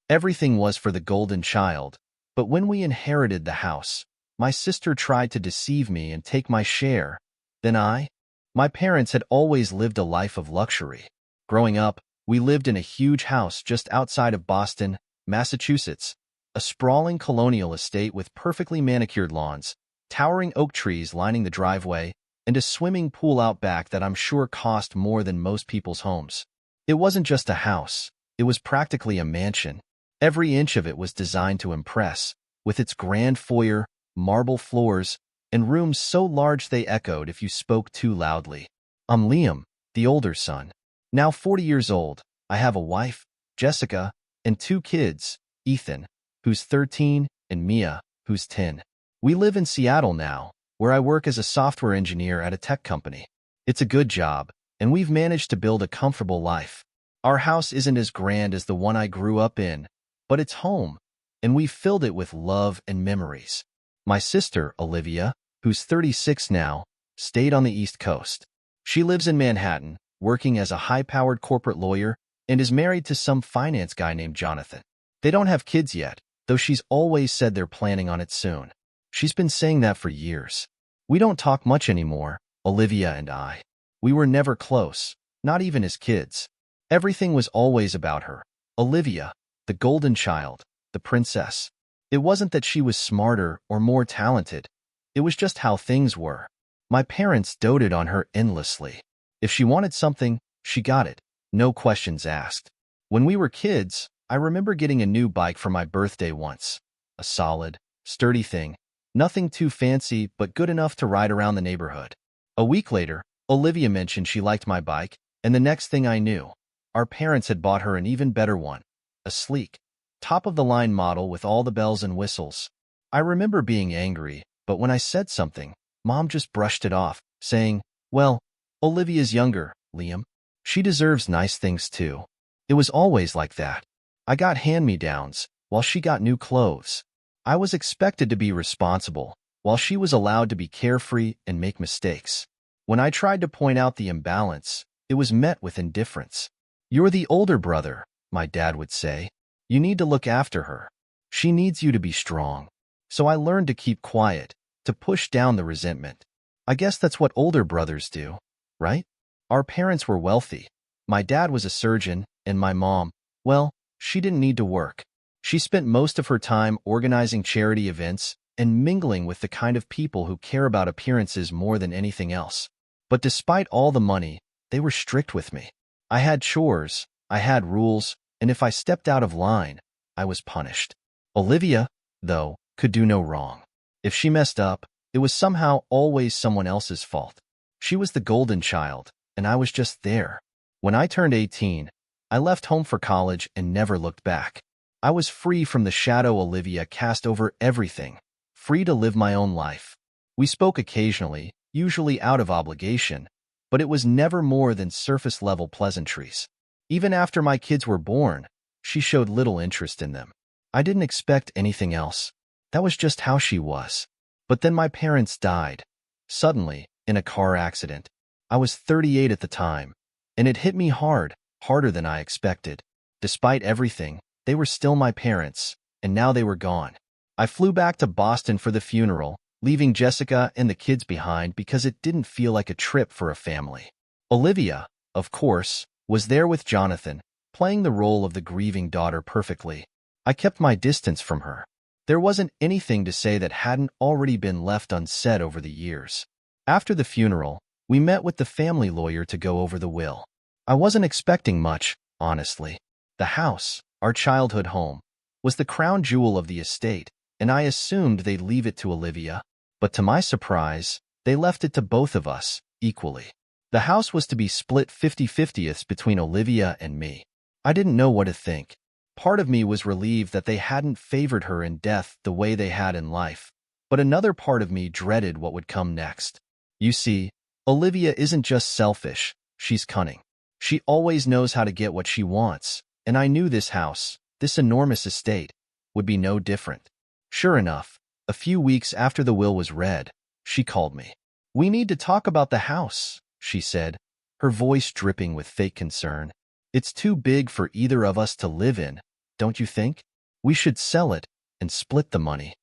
Everything was for the golden child, but when we inherited the house, my sister tried to deceive me and take my share. Then my parents had always lived a life of luxury. Growing up, we lived in a huge house just outside of Boston, Massachusetts, a sprawling colonial estate with perfectly manicured lawns, towering oak trees lining the driveway, and a swimming pool out back that I'm sure cost more than most people's homes. It wasn't just a house, it was practically a mansion. Every inch of it was designed to impress, with its grand foyer, marble floors, and rooms so large they echoed if you spoke too loudly. I'm Liam, the older son. Now 40 years old, I have a wife, Jessica, and 2 kids, Ethan, who's 13, and Mia, who's 10. We live in Seattle now, where I work as a software engineer at a tech company. It's a good job, and we've managed to build a comfortable life. Our house isn't as grand as the one I grew up in, but it's home, and we've filled it with love and memories. My sister, Olivia, who's 36 now, stayed on the East Coast. She lives in Manhattan, working as a high-powered corporate lawyer, and is married to some finance guy named Jonathan. They don't have kids yet, though she's always said they're planning on it soon. She's been saying that for years. We don't talk much anymore, Olivia and I. We were never close, not even as kids. Everything was always about her. Olivia, the golden child, the princess. It wasn't that she was smarter or more talented. It was just how things were. My parents doted on her endlessly. If she wanted something, she got it, no questions asked. When we were kids, I remember getting a new bike for my birthday once. A solid, sturdy thing. Nothing too fancy, but good enough to ride around the neighborhood. A week later, Olivia mentioned she liked my bike, and the next thing I knew, our parents had bought her an even better one. A sleek, top-of-the-line model with all the bells and whistles. I remember being angry, but when I said something, Mom just brushed it off, saying, "Well, Olivia's younger, Liam. She deserves nice things too." It was always like that. I got hand-me-downs, while she got new clothes. I was expected to be responsible, while she was allowed to be carefree and make mistakes. When I tried to point out the imbalance, it was met with indifference. "You're the older brother," my dad would say. "You need to look after her. She needs you to be strong." So I learned to keep quiet, to push down the resentment. I guess that's what older brothers do, right? Our parents were wealthy. My dad was a surgeon, and my mom, well, she didn't need to work. She spent most of her time organizing charity events and mingling with the kind of people who care about appearances more than anything else. But despite all the money, they were strict with me. I had chores, I had rules, and if I stepped out of line, I was punished. Olivia, though, could do no wrong. If she messed up, it was somehow always someone else's fault. She was the golden child, and I was just there. When I turned 18, I left home for college and never looked back. I was free from the shadow Olivia cast over everything, free to live my own life. We spoke occasionally, usually out of obligation, but it was never more than surface-level pleasantries. Even after my kids were born, she showed little interest in them. I didn't expect anything else. That was just how she was. But then my parents died. Suddenly, in a car accident. I was 38 at the time, and it hit me hard, harder than I expected. Despite everything, they were still my parents, and now they were gone. I flew back to Boston for the funeral, leaving Jessica and the kids behind because it didn't feel like a trip for a family. Olivia, of course, was there with Jonathan, playing the role of the grieving daughter perfectly. I kept my distance from her. There wasn't anything to say that hadn't already been left unsaid over the years. After the funeral, we met with the family lawyer to go over the will. I wasn't expecting much, honestly. The house, our childhood home, was the crown jewel of the estate, and I assumed they'd leave it to Olivia. But to my surprise, they left it to both of us, equally. The house was to be split 50-50ths between Olivia and me. I didn't know what to think. Part of me was relieved that they hadn't favored her in death the way they had in life, but another part of me dreaded what would come next. You see, Olivia isn't just selfish, she's cunning. She always knows how to get what she wants, and I knew this house, this enormous estate, would be no different. Sure enough, a few weeks after the will was read, she called me. "We need to talk about the house," she said, her voice dripping with fake concern. "It's too big for either of us to live in, don't you think? We should sell it and split the money.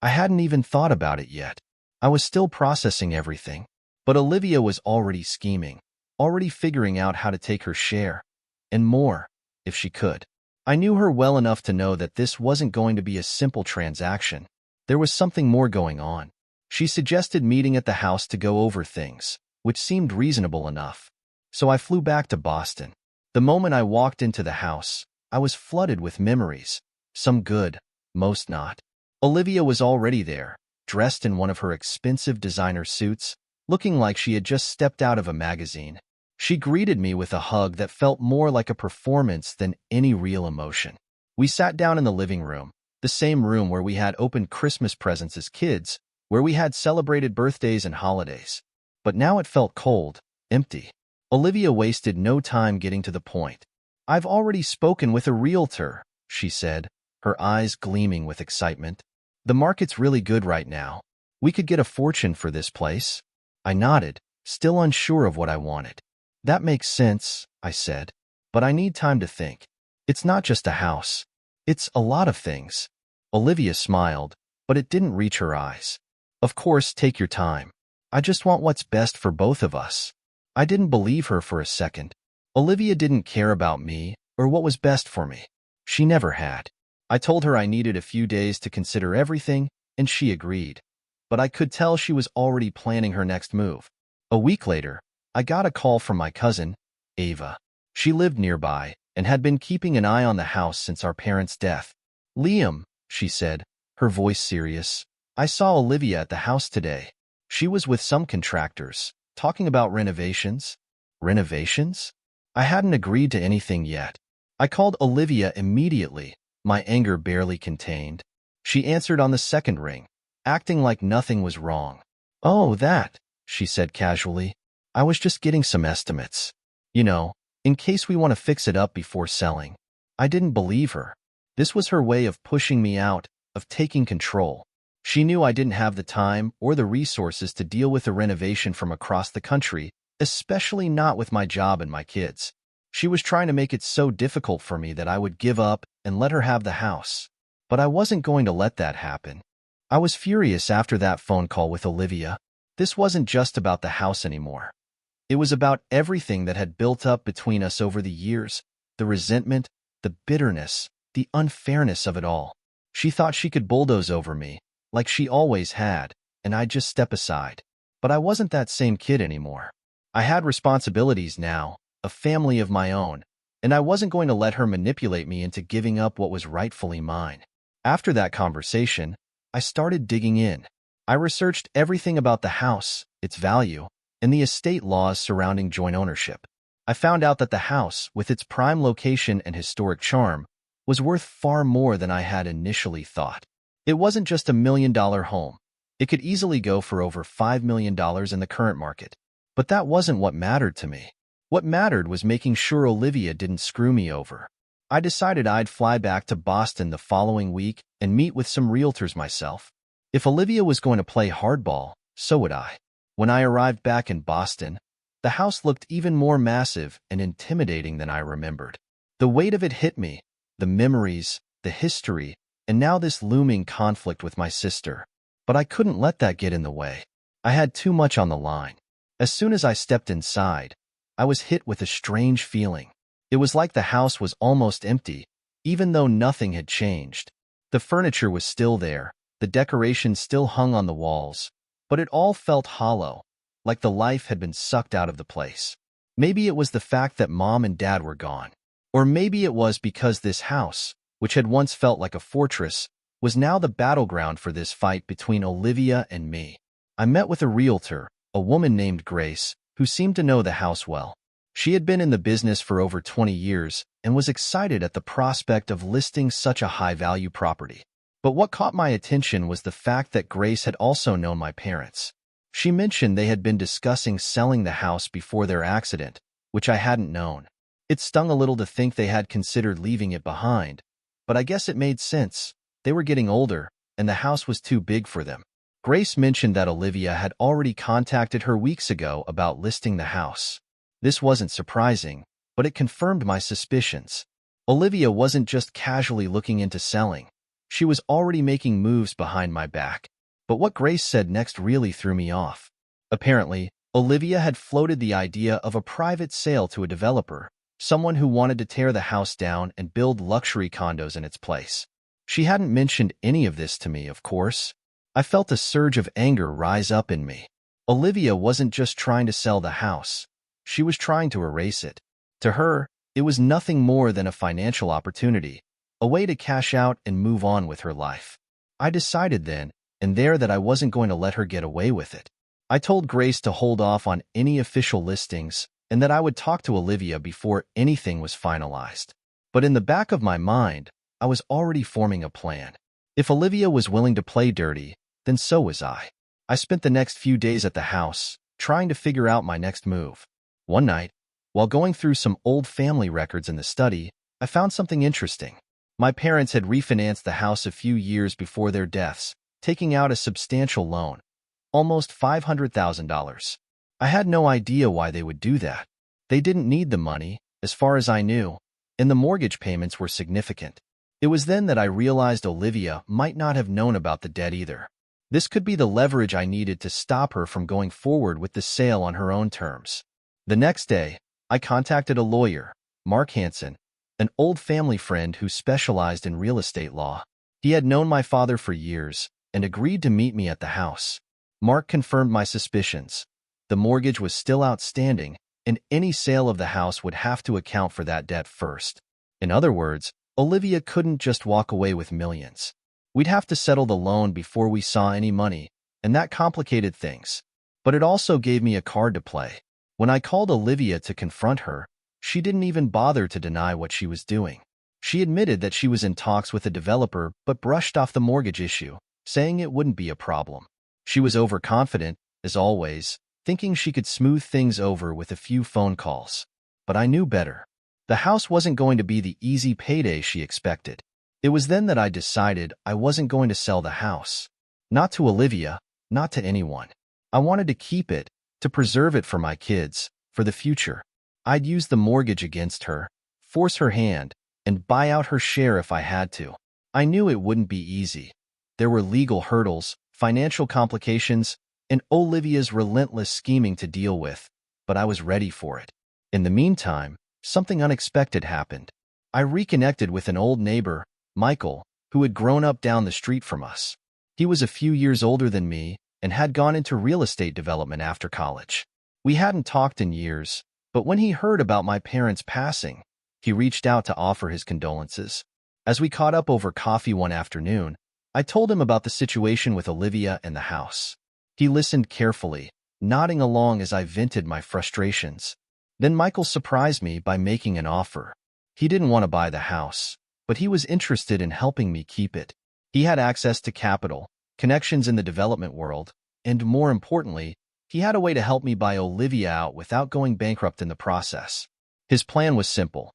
I hadn't even thought about it yet. I was still processing everything. But Olivia was already scheming, already figuring out how to take her share, and more, if she could. I knew her well enough to know that this wasn't going to be a simple transaction. There was something more going on. She suggested meeting at the house to go over things, which seemed reasonable enough. So I flew back to Boston. The moment I walked into the house, I was flooded with memories, some good, most not. Olivia was already there, dressed in one of her expensive designer suits, looking like she had just stepped out of a magazine. She greeted me with a hug that felt more like a performance than any real emotion. We sat down in the living room, the same room where we had opened Christmas presents as kids, where we had celebrated birthdays and holidays. But now it felt cold, empty. Olivia wasted no time getting to the point. "I've already spoken with a realtor," she said, her eyes gleaming with excitement. "The market's really good right now. We could get a fortune for this place." I nodded, still unsure of what I wanted. "That makes sense," I said, "but I need time to think. It's not just a house. It's a lot of things." Olivia smiled, but it didn't reach her eyes. "Of course, take your time. I just want what's best for both of us." I didn't believe her for a second. Olivia didn't care about me or what was best for me. She never had. I told her I needed a few days to consider everything, and she agreed. But I could tell she was already planning her next move. A week later, I got a call from my cousin, Ava. She lived nearby and had been keeping an eye on the house since our parents' death. "Liam," she said, her voice serious, "I saw Olivia at the house today. She was with some contractors, talking about renovations." Renovations? I hadn't agreed to anything yet. I called Olivia immediately, my anger barely contained. She answered on the second ring, acting like nothing was wrong. "Oh, that," she said casually. "I was just getting some estimates. You know, in case we want to fix it up before selling." I didn't believe her. This was her way of pushing me out, of taking control. She knew I didn't have the time or the resources to deal with a renovation from across the country, especially not with my job and my kids. She was trying to make it so difficult for me that I would give up and let her have the house. But I wasn't going to let that happen. I was furious after that phone call with Olivia. This wasn't just about the house anymore. It was about everything that had built up between us over the years, the resentment, the bitterness, the unfairness of it all. She thought she could bulldoze over me, like she always had, and I'd just step aside. But I wasn't that same kid anymore. I had responsibilities now, a family of my own, and I wasn't going to let her manipulate me into giving up what was rightfully mine. After that conversation, I started digging in. I researched everything about the house, its value, and the estate laws surrounding joint ownership. I found out that the house, with its prime location and historic charm, was worth far more than I had initially thought. It wasn't just $1 million home. It could easily go for over $5 million in the current market. But that wasn't what mattered to me. What mattered was making sure Olivia didn't screw me over. I decided I'd fly back to Boston the following week and meet with some realtors myself. If Olivia was going to play hardball, so would I. When I arrived back in Boston, the house looked even more massive and intimidating than I remembered. The weight of it hit me, the memories, the history, and now this looming conflict with my sister. But I couldn't let that get in the way. I had too much on the line. As soon as I stepped inside, I was hit with a strange feeling. It was like the house was almost empty, even though nothing had changed. The furniture was still there, the decorations still hung on the walls, but it all felt hollow, like the life had been sucked out of the place. Maybe it was the fact that Mom and Dad were gone. Or maybe it was because this house, which had once felt like a fortress, was now the battleground for this fight between Olivia and me. I met with a realtor, a woman named Grace, who seemed to know the house well. She had been in the business for over 20 years and was excited at the prospect of listing such a high-value property. But what caught my attention was the fact that Grace had also known my parents. She mentioned they had been discussing selling the house before their accident, which I hadn't known. It stung a little to think they had considered leaving it behind, but I guess it made sense. They were getting older, and the house was too big for them. Grace mentioned that Olivia had already contacted her weeks ago about listing the house. This wasn't surprising, but it confirmed my suspicions. Olivia wasn't just casually looking into selling. She was already making moves behind my back. But what Grace said next really threw me off. Apparently, Olivia had floated the idea of a private sale to a developer, someone who wanted to tear the house down and build luxury condos in its place. She hadn't mentioned any of this to me, of course. I felt a surge of anger rise up in me. Olivia wasn't just trying to sell the house. She was trying to erase it. To her, it was nothing more than a financial opportunity, a way to cash out and move on with her life. I decided then and there that I wasn't going to let her get away with it. I told Grace to hold off on any official listings and that I would talk to Olivia before anything was finalized. But in the back of my mind, I was already forming a plan. If Olivia was willing to play dirty, then so was I. I spent the next few days at the house, trying to figure out my next move. One night, while going through some old family records in the study, I found something interesting. My parents had refinanced the house a few years before their deaths, taking out a substantial loan, almost $500,000. I had no idea why they would do that. They didn't need the money, as far as I knew, and the mortgage payments were significant. It was then that I realized Olivia might not have known about the debt either. This could be the leverage I needed to stop her from going forward with the sale on her own terms. The next day, I contacted a lawyer, Mark Hansen, an old family friend who specialized in real estate law. He had known my father for years and agreed to meet me at the house. Mark confirmed my suspicions. The mortgage was still outstanding, and any sale of the house would have to account for that debt first. In other words, Olivia couldn't just walk away with millions. We'd have to settle the loan before we saw any money, and that complicated things. But it also gave me a card to play. When I called Olivia to confront her, she didn't even bother to deny what she was doing. She admitted that she was in talks with a developer but brushed off the mortgage issue, saying it wouldn't be a problem. She was overconfident, as always, thinking she could smooth things over with a few phone calls. But I knew better. The house wasn't going to be the easy payday she expected. It was then that I decided I wasn't going to sell the house. Not to Olivia, not to anyone. I wanted to keep it, to preserve it for my kids, for the future. I'd use the mortgage against her, force her hand, and buy out her share if I had to. I knew it wouldn't be easy. There were legal hurdles, financial complications, and Olivia's relentless scheming to deal with, but I was ready for it. In the meantime, something unexpected happened. I reconnected with an old neighbor, Michael, who had grown up down the street from us. He was a few years older than me and had gone into real estate development after college. We hadn't talked in years, but when he heard about my parents' passing, he reached out to offer his condolences. As we caught up over coffee one afternoon, I told him about the situation with Olivia and the house. He listened carefully, nodding along as I vented my frustrations. Then Michael surprised me by making an offer. He didn't want to buy the house, but he was interested in helping me keep it. He had access to capital, connections in the development world, and more importantly, he had a way to help me buy Olivia out without going bankrupt in the process. His plan was simple.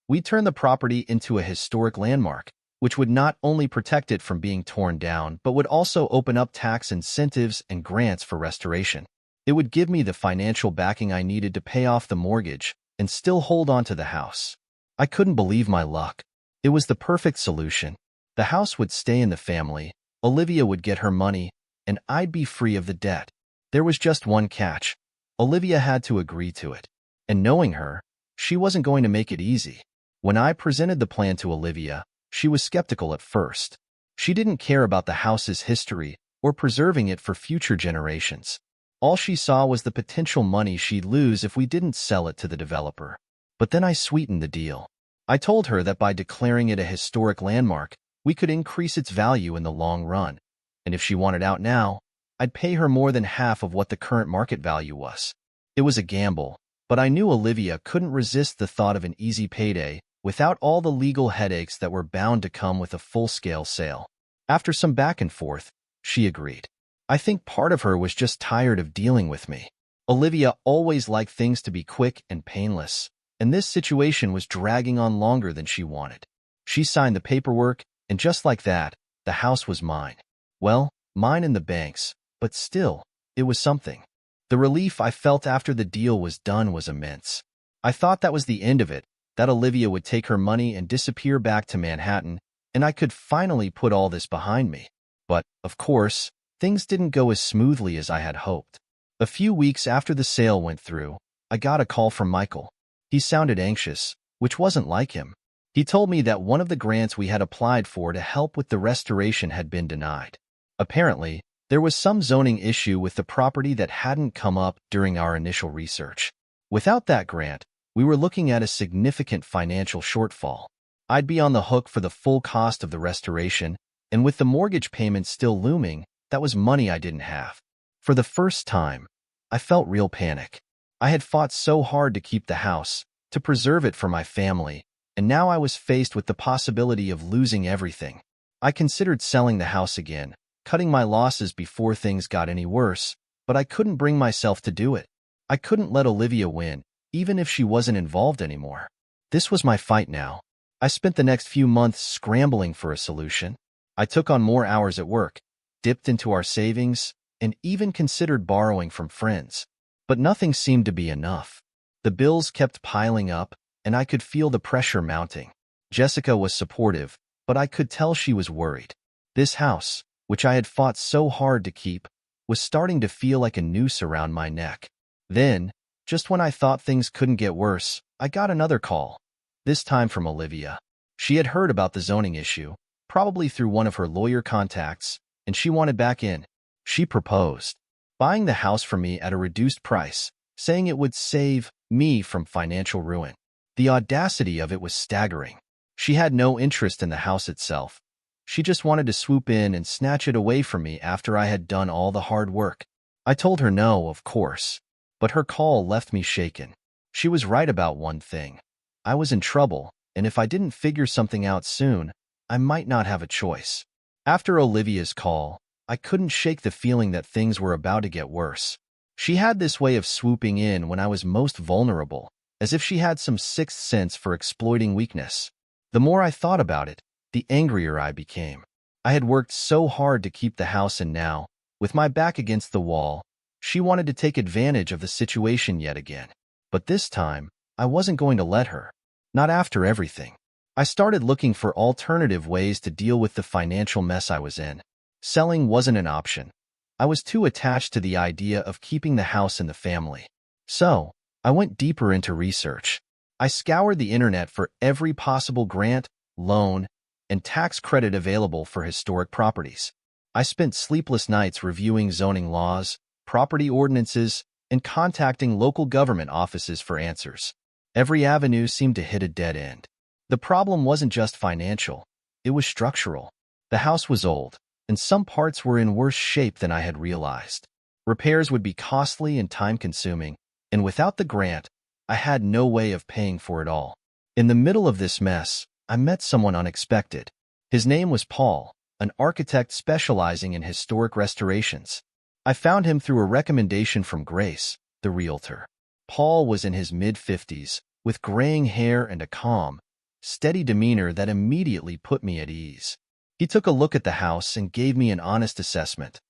We'd turn the property into a historic landmark, which would not only protect it from being torn down, but would also open up tax incentives and grants for restoration. It would give me the financial backing I needed to pay off the mortgage and still hold on to the house. I couldn't believe my luck. It was the perfect solution. The house would stay in the family, Olivia would get her money, and I'd be free of the debt. There was just one catch. Olivia had to agree to it. And knowing her, she wasn't going to make it easy. When I presented the plan to Olivia, she was skeptical at first. She didn't care about the house's history or preserving it for future generations. All she saw was the potential money she'd lose if we didn't sell it to the developer. But then I sweetened the deal. I told her that by declaring it a historic landmark, we could increase its value in the long run. And if she wanted out now, I'd pay her more than half of what the current market value was. It was a gamble, but I knew Olivia couldn't resist the thought of an easy payday without all the legal headaches that were bound to come with a full-scale sale. After some back and forth, she agreed. I think part of her was just tired of dealing with me. Olivia always liked things to be quick and painless, and this situation was dragging on longer than she wanted. She signed the paperwork, and just like that, the house was mine. Well, mine and the bank's, but still, it was something. The relief I felt after the deal was done was immense. I thought that was the end of it, that Olivia would take her money and disappear back to Manhattan, and I could finally put all this behind me. But, of course, things didn't go as smoothly as I had hoped. A few weeks after the sale went through, I got a call from Michael. He sounded anxious, which wasn't like him. He told me that one of the grants we had applied for to help with the restoration had been denied. Apparently, there was some zoning issue with the property that hadn't come up during our initial research. Without that grant, we were looking at a significant financial shortfall. I'd be on the hook for the full cost of the restoration, and with the mortgage payments still looming, that was money I didn't have. For the first time, I felt real panic. I had fought so hard to keep the house, to preserve it for my family, and now I was faced with the possibility of losing everything. I considered selling the house again, cutting my losses before things got any worse, but I couldn't bring myself to do it. I couldn't let Olivia win, even if she wasn't involved anymore. This was my fight now. I spent the next few months scrambling for a solution. I took on more hours at work, dipped into our savings, and even considered borrowing from friends. But nothing seemed to be enough. The bills kept piling up, and I could feel the pressure mounting. Jessica was supportive, but I could tell she was worried. This house, which I had fought so hard to keep, was starting to feel like a noose around my neck. Then, just when I thought things couldn't get worse, I got another call, this time from Olivia. She had heard about the zoning issue, probably through one of her lawyer contacts, and she wanted back in. She proposed buying the house from me at a reduced price, saying it would save me from financial ruin. The audacity of it was staggering. She had no interest in the house itself. She just wanted to swoop in and snatch it away from me after I had done all the hard work. I told her no, of course, but her call left me shaken. She was right about one thing. I was in trouble, and if I didn't figure something out soon, I might not have a choice. After Olivia's call, I couldn't shake the feeling that things were about to get worse. She had this way of swooping in when I was most vulnerable, as if she had some sixth sense for exploiting weakness. The more I thought about it, the angrier I became. I had worked so hard to keep the house, and now, with my back against the wall, she wanted to take advantage of the situation yet again. But this time, I wasn't going to let her. Not after everything. I started looking for alternative ways to deal with the financial mess I was in. Selling wasn't an option. I was too attached to the idea of keeping the house in the family. So, I went deeper into research. I scoured the internet for every possible grant, loan, and tax credit available for historic properties. I spent sleepless nights reviewing zoning laws, property ordinances, and contacting local government offices for answers. Every avenue seemed to hit a dead end. The problem wasn't just financial, it was structural. The house was old, and some parts were in worse shape than I had realized. Repairs would be costly and time-consuming, and without the grant, I had no way of paying for it all. In the middle of this mess, I met someone unexpected. His name was Paul, an architect specializing in historic restorations. I found him through a recommendation from Grace, the realtor. Paul was in his mid-50s, with graying hair and a calm, steady demeanor that immediately put me at ease. He took a look at the house and gave me an honest assessment.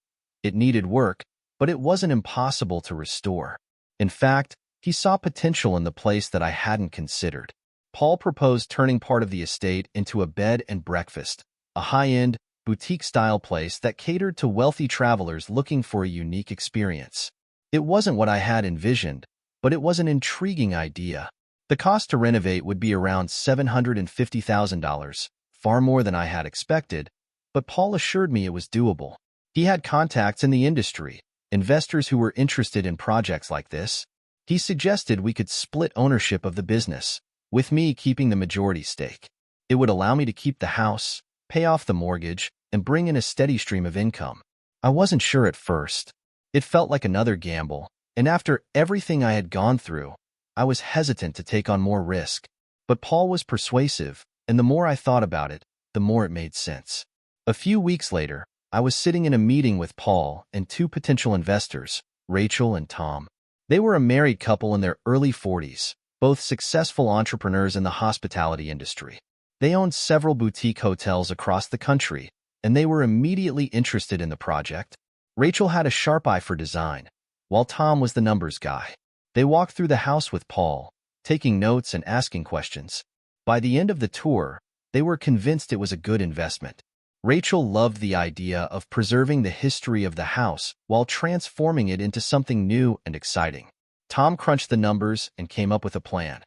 It needed work, but it wasn't impossible to restore. In fact, he saw potential in the place that I hadn't considered. Paul proposed turning part of the estate into a bed and breakfast, a high-end, boutique-style place that catered to wealthy travelers looking for a unique experience. It wasn't what I had envisioned, but it was an intriguing idea. The cost to renovate would be around $750,000, far more than I had expected, but Paul assured me it was doable. He had contacts in the industry, investors who were interested in projects like this. He suggested we could split ownership of the business, with me keeping the majority stake. It would allow me to keep the house, pay off the mortgage, and bring in a steady stream of income. I wasn't sure at first. It felt like another gamble, and after everything I had gone through, I was hesitant to take on more risk. But Paul was persuasive, and the more I thought about it, the more it made sense. A few weeks later, I was sitting in a meeting with Paul and two potential investors, Rachel and Tom. They were a married couple in their early 40s, both successful entrepreneurs in the hospitality industry. They owned several boutique hotels across the country, and they were immediately interested in the project. Rachel had a sharp eye for design, while Tom was the numbers guy. They walked through the house with Paul, taking notes and asking questions. By the end of the tour, they were convinced it was a good investment. Rachel loved the idea of preserving the history of the house while transforming it into something new and exciting. Tom crunched the numbers and came up with a plan.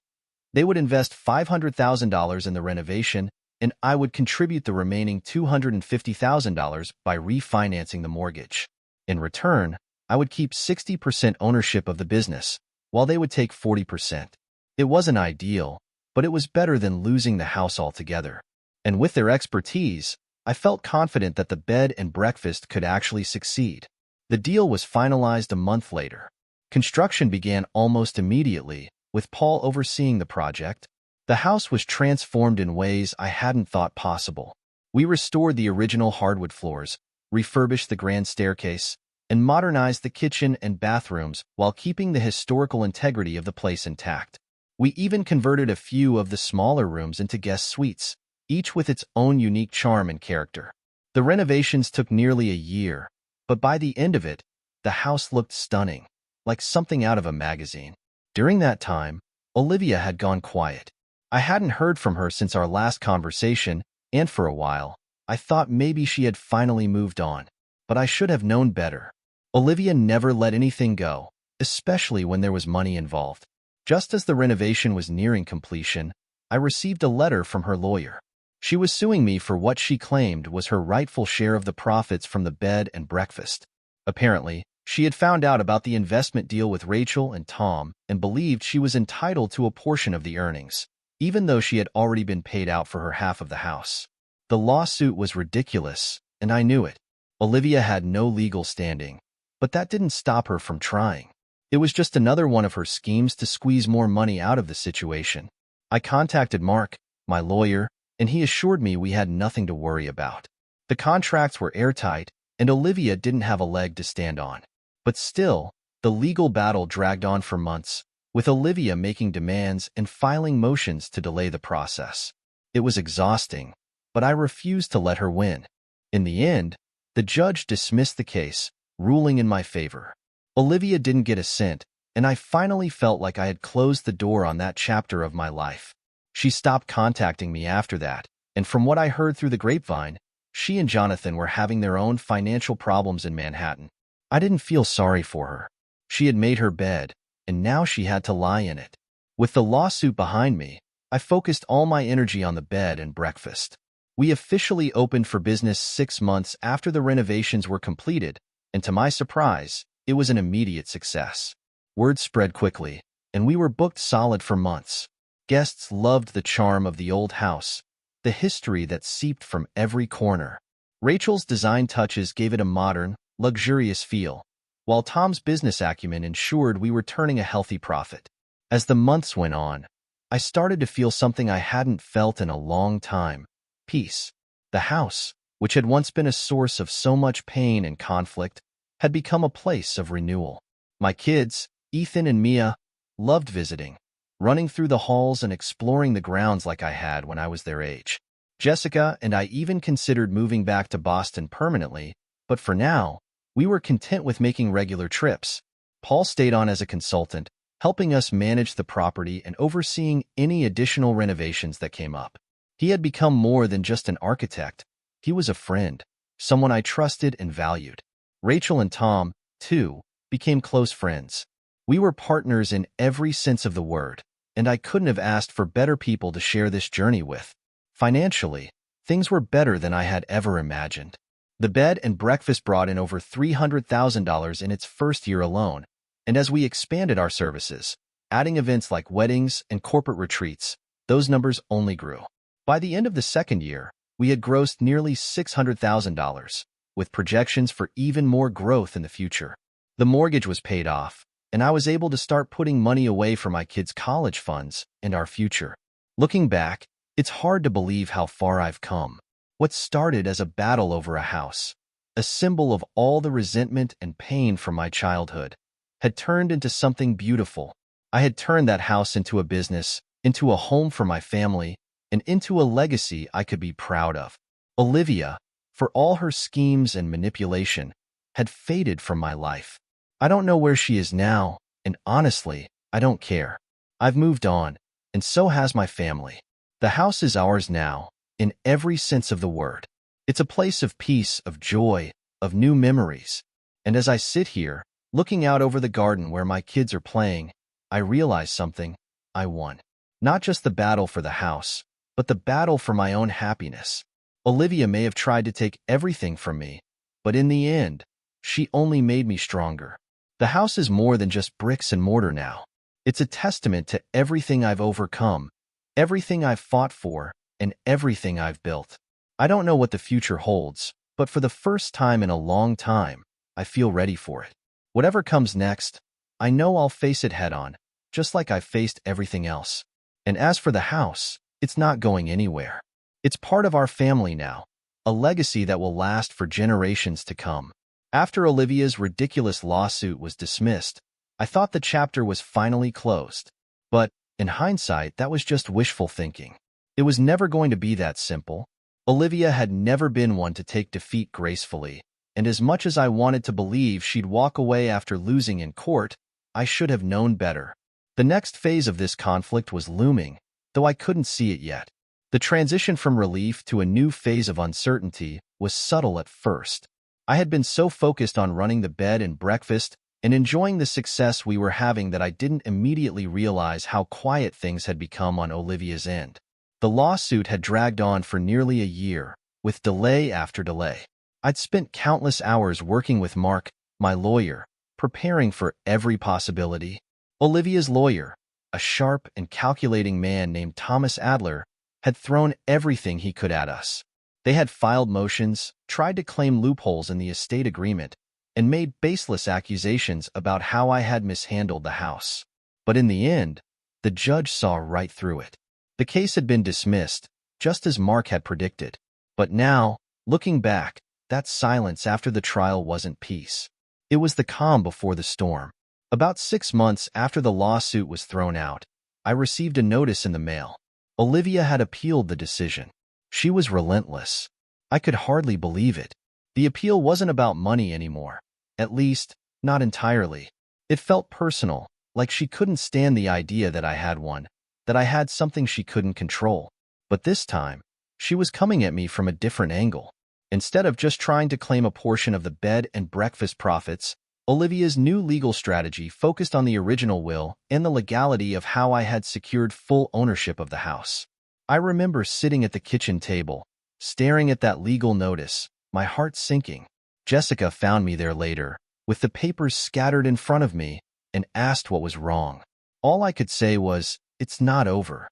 They would invest $500,000 in the renovation, and I would contribute the remaining $250,000 by refinancing the mortgage. In return, I would keep 60% ownership of the business, while they would take 40%. It wasn't ideal, but it was better than losing the house altogether. And with their expertise, I felt confident that the bed and breakfast could actually succeed. The deal was finalized a month later. Construction began almost immediately, with Paul overseeing the project. The house was transformed in ways I hadn't thought possible. We restored the original hardwood floors, refurbished the grand staircase, and modernized the kitchen and bathrooms while keeping the historical integrity of the place intact. We even converted a few of the smaller rooms into guest suites, each with its own unique charm and character. The renovations took nearly a year, but by the end of it, the house looked stunning, like something out of a magazine. During that time, Olivia had gone quiet. I hadn't heard from her since our last conversation, and for a while, I thought maybe she had finally moved on. But I should have known better. Olivia never let anything go, especially when there was money involved. Just as the renovation was nearing completion, I received a letter from her lawyer. She was suing me for what she claimed was her rightful share of the profits from the bed and breakfast. Apparently, she had found out about the investment deal with Rachel and Tom and believed she was entitled to a portion of the earnings, even though she had already been paid out for her half of the house. The lawsuit was ridiculous, and I knew it. Olivia had no legal standing, but that didn't stop her from trying. It was just another one of her schemes to squeeze more money out of the situation. I contacted Mark, my lawyer, and he assured me we had nothing to worry about. The contracts were airtight, and Olivia didn't have a leg to stand on. But still, the legal battle dragged on for months, with Olivia making demands and filing motions to delay the process. It was exhausting, but I refused to let her win. In the end, the judge dismissed the case, ruling in my favor. Olivia didn't get a cent, and I finally felt like I had closed the door on that chapter of my life. She stopped contacting me after that, and from what I heard through the grapevine, she and Jonathan were having their own financial problems in Manhattan. I didn't feel sorry for her. She had made her bed, and now she had to lie in it. With the lawsuit behind me, I focused all my energy on the bed and breakfast. We officially opened for business 6 months after the renovations were completed, and to my surprise, it was an immediate success. Word spread quickly, and we were booked solid for months. Guests loved the charm of the old house, the history that seeped from every corner. Rachel's design touches gave it a modern, luxurious feel, while Tom's business acumen ensured we were turning a healthy profit. As the months went on, I started to feel something I hadn't felt in a long time: peace. The house, which had once been a source of so much pain and conflict, had become a place of renewal. My kids, Ethan and Mia, loved visiting, running through the halls and exploring the grounds like I had when I was their age. Jessica and I even considered moving back to Boston permanently, but for now, we were content with making regular trips. Paul stayed on as a consultant, helping us manage the property and overseeing any additional renovations that came up. He had become more than just an architect. He was a friend, someone I trusted and valued. Rachel and Tom, too, became close friends. We were partners in every sense of the word, and I couldn't have asked for better people to share this journey with. Financially, things were better than I had ever imagined. The bed and breakfast brought in over $300,000 in its first year alone, and as we expanded our services, adding events like weddings and corporate retreats, those numbers only grew. By the end of the second year, we had grossed nearly $600,000, with projections for even more growth in the future. The mortgage was paid off, and I was able to start putting money away for my kids' college funds and our future. Looking back, it's hard to believe how far I've come. What started as a battle over a house, a symbol of all the resentment and pain from my childhood, had turned into something beautiful. I had turned that house into a business, into a home for my family, and into a legacy I could be proud of. Olivia, for all her schemes and manipulation, had faded from my life. I don't know where she is now, and honestly, I don't care. I've moved on, and so has my family. The house is ours now, in every sense of the word. It's a place of peace, of joy, of new memories. And as I sit here, looking out over the garden where my kids are playing, I realize something. I won. Not just the battle for the house, but the battle for my own happiness. Olivia may have tried to take everything from me, but in the end, she only made me stronger. The house is more than just bricks and mortar now. It's a testament to everything I've overcome, everything I've fought for, and everything I've built. I don't know what the future holds, but for the first time in a long time, I feel ready for it. Whatever comes next, I know I'll face it head-on, just like I faced everything else. And as for the house, it's not going anywhere. It's part of our family now, a legacy that will last for generations to come. After Olivia's ridiculous lawsuit was dismissed, I thought the chapter was finally closed. But, in hindsight, that was just wishful thinking. It was never going to be that simple. Olivia had never been one to take defeat gracefully, and as much as I wanted to believe she'd walk away after losing in court, I should have known better. The next phase of this conflict was looming, though I couldn't see it yet. The transition from relief to a new phase of uncertainty was subtle at first. I had been so focused on running the bed and breakfast and enjoying the success we were having that I didn't immediately realize how quiet things had become on Olivia's end. The lawsuit had dragged on for nearly a year, with delay after delay. I'd spent countless hours working with Mark, my lawyer, preparing for every possibility. Olivia's lawyer, a sharp and calculating man named Thomas Adler, had thrown everything he could at us. They had filed motions, tried to claim loopholes in the estate agreement, and made baseless accusations about how I had mishandled the house. But in the end, the judge saw right through it. The case had been dismissed, just as Mark had predicted. But now, looking back, that silence after the trial wasn't peace. It was the calm before the storm. About 6 months after the lawsuit was thrown out, I received a notice in the mail. Olivia had appealed the decision. She was relentless. I could hardly believe it. The appeal wasn't about money anymore. At least, not entirely. It felt personal, like she couldn't stand the idea that I had one, that I had something she couldn't control. But this time, she was coming at me from a different angle. Instead of just trying to claim a portion of the bed and breakfast profits, Olivia's new legal strategy focused on the original will and the legality of how I had secured full ownership of the house. I remember sitting at the kitchen table, staring at that legal notice, my heart sinking. Jessica found me there later, with the papers scattered in front of me, and asked what was wrong. All I could say was, "It's not over."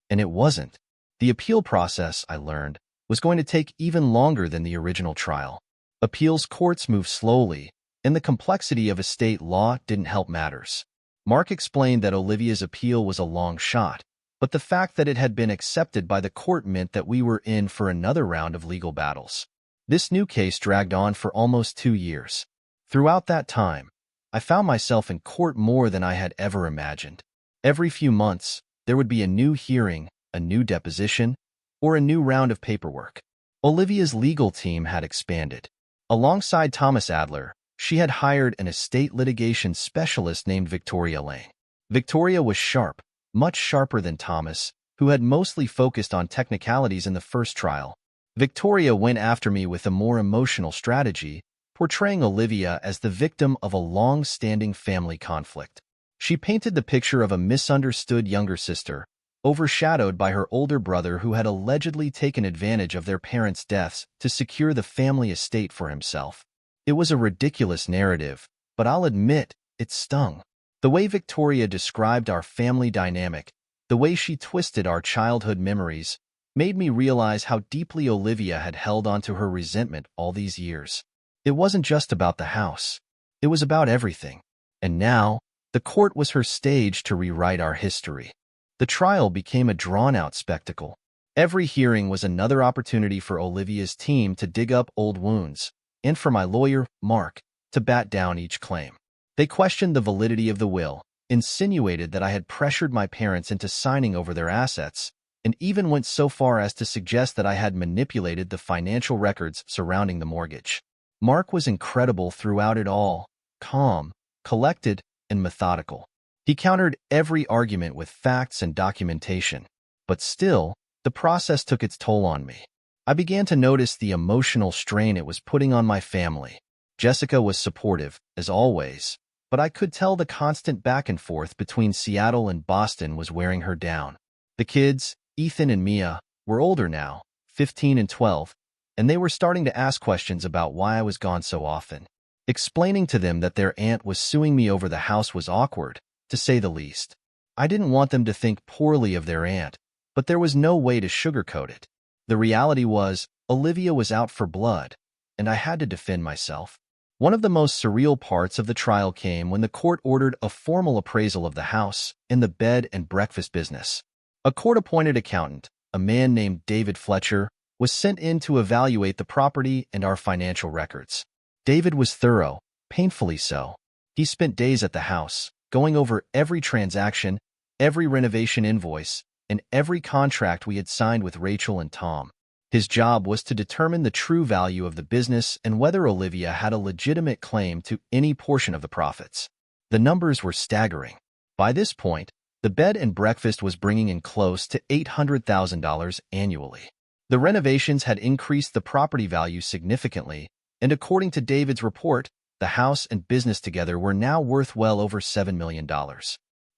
And it wasn't. The appeal process, I learned, was going to take even longer than the original trial. Appeals courts move slowly, and the complexity of estate law didn't help matters. Mark explained that Olivia's appeal was a long shot, but the fact that it had been accepted by the court meant that we were in for another round of legal battles. This new case dragged on for almost 2 years. Throughout that time, I found myself in court more than I had ever imagined. Every few months, there would be a new hearing, a new deposition, or a new round of paperwork. Olivia's legal team had expanded. Alongside Thomas Adler, she had hired an estate litigation specialist named Victoria Lane. Victoria was sharp, much sharper than Thomas, who had mostly focused on technicalities in the first trial. Victoria went after me with a more emotional strategy, portraying Olivia as the victim of a long-standing family conflict. She painted the picture of a misunderstood younger sister, overshadowed by her older brother who had allegedly taken advantage of their parents' deaths to secure the family estate for himself. It was a ridiculous narrative, but I'll admit, it stung. The way Victoria described our family dynamic, the way she twisted our childhood memories, made me realize how deeply Olivia had held onto her resentment all these years. It wasn't just about the house. It was about everything. And now, the court was her stage to rewrite our history. The trial became a drawn-out spectacle. Every hearing was another opportunity for Olivia's team to dig up old wounds, and for my lawyer, Mark, to bat down each claim. They questioned the validity of the will, insinuated that I had pressured my parents into signing over their assets, and even went so far as to suggest that I had manipulated the financial records surrounding the mortgage. Mark was incredible throughout it all, calm, collected, and methodical. He countered every argument with facts and documentation. But still, the process took its toll on me. I began to notice the emotional strain it was putting on my family. Jessica was supportive, as always, but I could tell the constant back and forth between Seattle and Boston was wearing her down. The kids, Ethan and Mia, were older now, 15 and 12, and they were starting to ask questions about why I was gone so often. Explaining to them that their aunt was suing me over the house was awkward, to say the least. I didn't want them to think poorly of their aunt, but there was no way to sugarcoat it. The reality was, Olivia was out for blood, and I had to defend myself. One of the most surreal parts of the trial came when the court ordered a formal appraisal of the house in the bed and breakfast business. A court-appointed accountant, a man named David Fletcher, was sent in to evaluate the property and our financial records. David was thorough, painfully so. He spent days at the house, going over every transaction, every renovation invoice, and every contract we had signed with Rachel and Tom. His job was to determine the true value of the business and whether Olivia had a legitimate claim to any portion of the profits. The numbers were staggering. By this point, the bed and breakfast was bringing in close to $800,000 annually. The renovations had increased the property value significantly, and according to David's report, the house and business together were now worth well over $7 million.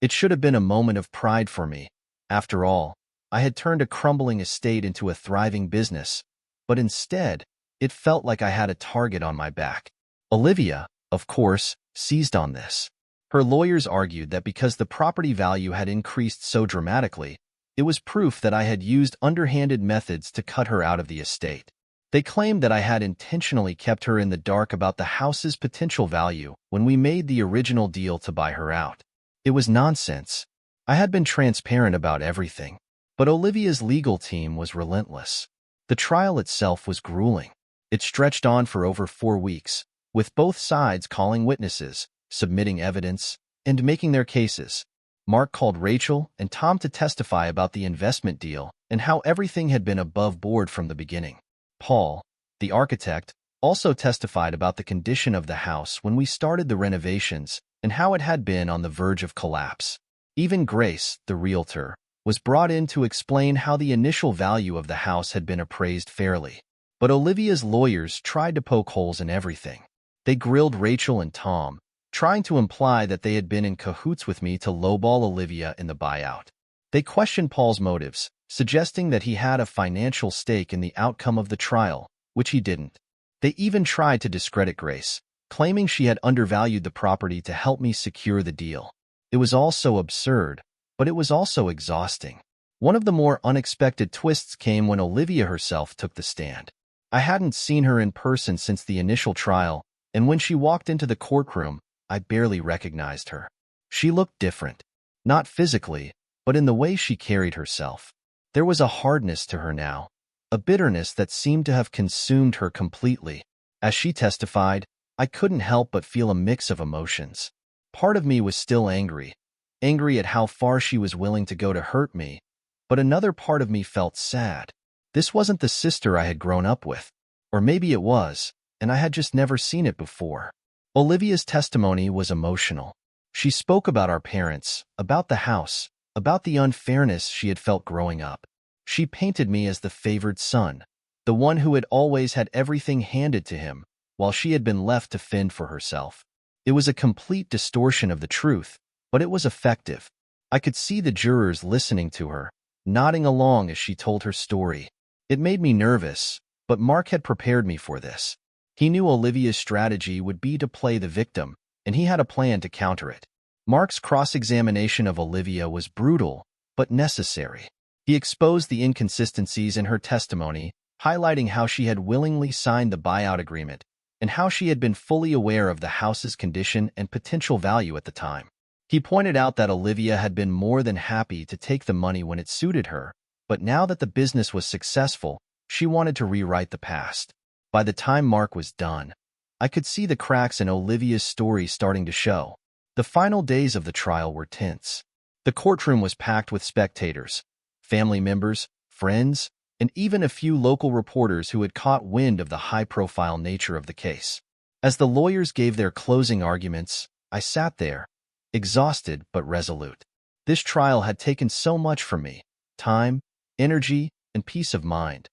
It should have been a moment of pride for me. After all, I had turned a crumbling estate into a thriving business, but instead, it felt like I had a target on my back. Olivia, of course, seized on this. Her lawyers argued that because the property value had increased so dramatically, it was proof that I had used underhanded methods to cut her out of the estate. They claimed that I had intentionally kept her in the dark about the house's potential value when we made the original deal to buy her out. It was nonsense. I had been transparent about everything, but Olivia's legal team was relentless. The trial itself was grueling. It stretched on for over 4 weeks, with both sides calling witnesses, submitting evidence, and making their cases. Mark called Rachel and Tom to testify about the investment deal and how everything had been above board from the beginning. Paul, the architect, also testified about the condition of the house when we started the renovations and how it had been on the verge of collapse. Even Grace, the realtor, was brought in to explain how the initial value of the house had been appraised fairly. But Olivia's lawyers tried to poke holes in everything. They grilled Rachel and Tom, trying to imply that they had been in cahoots with me to lowball Olivia in the buyout. They questioned Paul's motives, suggesting that he had a financial stake in the outcome of the trial, which he didn't. They even tried to discredit Grace, claiming she had undervalued the property to help me secure the deal. It was all so absurd, but it was also exhausting. One of the more unexpected twists came when Olivia herself took the stand. I hadn't seen her in person since the initial trial, and when she walked into the courtroom, I barely recognized her. She looked different, not physically, but in the way she carried herself. There was a hardness to her now, a bitterness that seemed to have consumed her completely. As she testified, I couldn't help but feel a mix of emotions. Part of me was still angry at how far she was willing to go to hurt me, but another part of me felt sad. This wasn't the sister I had grown up with, or maybe it was, and I had just never seen it before. Olivia's testimony was emotional. She spoke about our parents, about the house, about the unfairness she had felt growing up. She painted me as the favored son, the one who had always had everything handed to him, while she had been left to fend for herself. It was a complete distortion of the truth, but it was effective. I could see the jurors listening to her, nodding along as she told her story. It made me nervous, but Mark had prepared me for this. He knew Olivia's strategy would be to play the victim, and he had a plan to counter it. Mark's cross-examination of Olivia was brutal, but necessary. He exposed the inconsistencies in her testimony, highlighting how she had willingly signed the buyout agreement, and how she had been fully aware of the house's condition and potential value at the time. He pointed out that Olivia had been more than happy to take the money when it suited her, but now that the business was successful, she wanted to rewrite the past. By the time Mark was done, I could see the cracks in Olivia's story starting to show. The final days of the trial were tense. The courtroom was packed with spectators, family members, friends, and even a few local reporters who had caught wind of the high-profile nature of the case. As the lawyers gave their closing arguments, I sat there, exhausted but resolute. This trial had taken so much from me, time, energy, and peace of mind.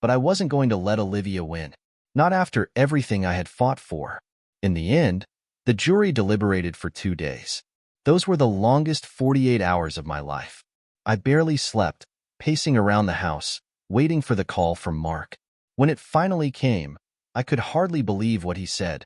But I wasn't going to let Olivia win. Not after everything I had fought for. In the end, the jury deliberated for 2 days. Those were the longest 48 hours of my life. I barely slept, pacing around the house, waiting for the call from Mark. When it finally came, I could hardly believe what he said.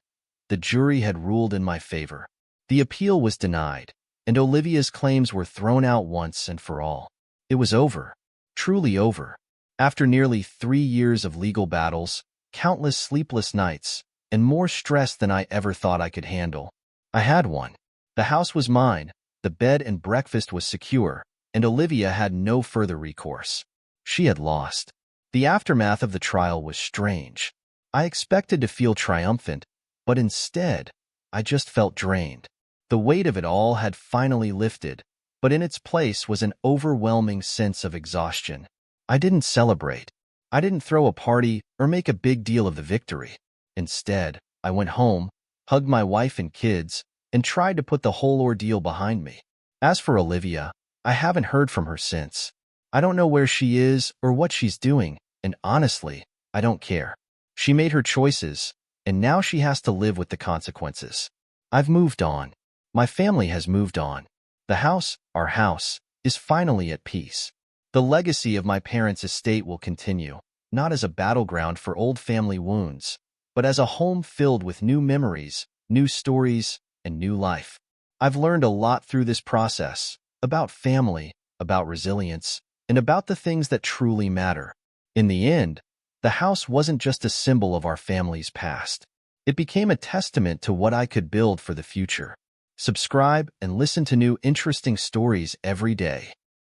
The jury had ruled in my favor. The appeal was denied, and Olivia's claims were thrown out once and for all. It was over. Truly over. After nearly 3 years of legal battles, countless sleepless nights, and more stress than I ever thought I could handle, I had won. The house was mine, the bed and breakfast was secure, and Olivia had no further recourse. She had lost. The aftermath of the trial was strange. I expected to feel triumphant, but instead, I just felt drained. The weight of it all had finally lifted, but in its place was an overwhelming sense of exhaustion. I didn't celebrate. I didn't throw a party or make a big deal of the victory. Instead, I went home, hugged my wife and kids, and tried to put the whole ordeal behind me. As for Olivia, I haven't heard from her since. I don't know where she is or what she's doing, and honestly, I don't care. She made her choices, and now she has to live with the consequences. I've moved on. My family has moved on. The house, our house, is finally at peace. The legacy of my parents' estate will continue, not as a battleground for old family wounds, but as a home filled with new memories, new stories, and new life. I've learned a lot through this process, about family, about resilience, and about the things that truly matter. In the end, the house wasn't just a symbol of our family's past. It became a testament to what I could build for the future. Subscribe and listen to new interesting stories every day.